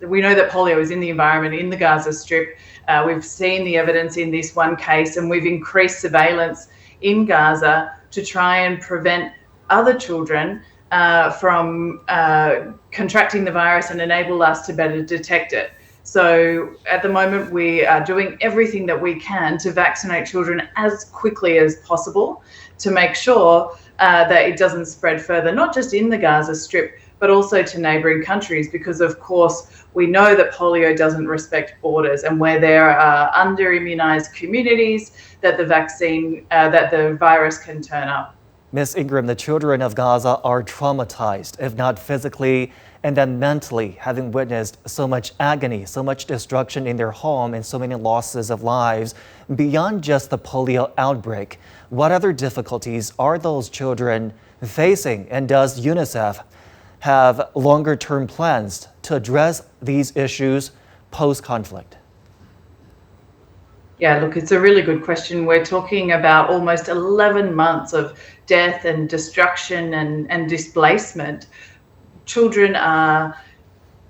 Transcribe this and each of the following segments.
We know that polio is in the environment in the Gaza Strip. We've seen the evidence in this one case, and we've increased surveillance in Gaza to try and prevent other children from contracting the virus and enable us to better detect it. So at the moment, we are doing everything that we can to vaccinate children as quickly as possible to make sure that it doesn't spread further, not just in the Gaza Strip, but also to neighbouring countries, because of course we know that polio doesn't respect borders, and where there are under-immunised communities, that the virus can turn up. Ms. Ingram, the children of Gaza are traumatized, if not physically and then mentally, having witnessed so much agony, so much destruction in their home and so many losses of lives. Beyond just the polio outbreak, what other difficulties are those children facing, and does UNICEF have longer-term plans to address these issues post-conflict? Yeah, look, it's a really good question. We're talking about almost 11 months of death and destruction and displacement. Children are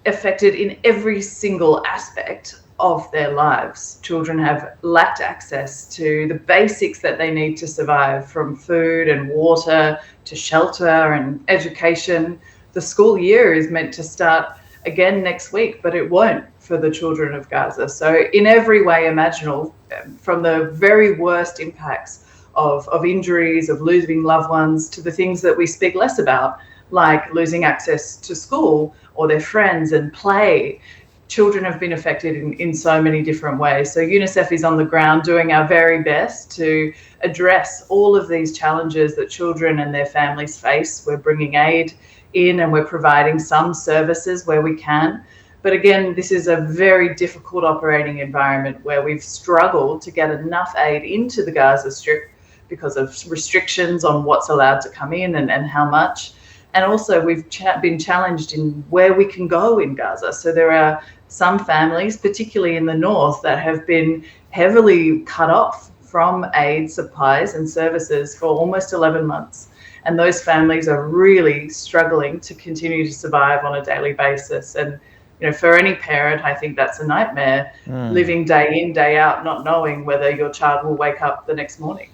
affected in every single aspect of their lives. Children have lacked access to the basics that they need to survive, from food and water to shelter and education. The school year is meant to start again next week, but it won't for the children of Gaza. So in every way imaginable, from the very worst impacts of injuries, of losing loved ones, to the things that we speak less about, like losing access to school or their friends and play. Children have been affected in so many different ways. So UNICEF is on the ground doing our very best to address all of these challenges that children and their families face. We're bringing aid in and we're providing some services where we can. But again, this is a very difficult operating environment where we've struggled to get enough aid into the Gaza Strip because of restrictions on what's allowed to come in and how much. And also we've been challenged in where we can go in Gaza. So there are some families, particularly in the north, that have been heavily cut off from aid, supplies and services for almost 11 months. And those families are really struggling to continue to survive on a daily basis. And you know, for any parent, I think that's a nightmare, living day in, day out, not knowing whether your child will wake up the next morning.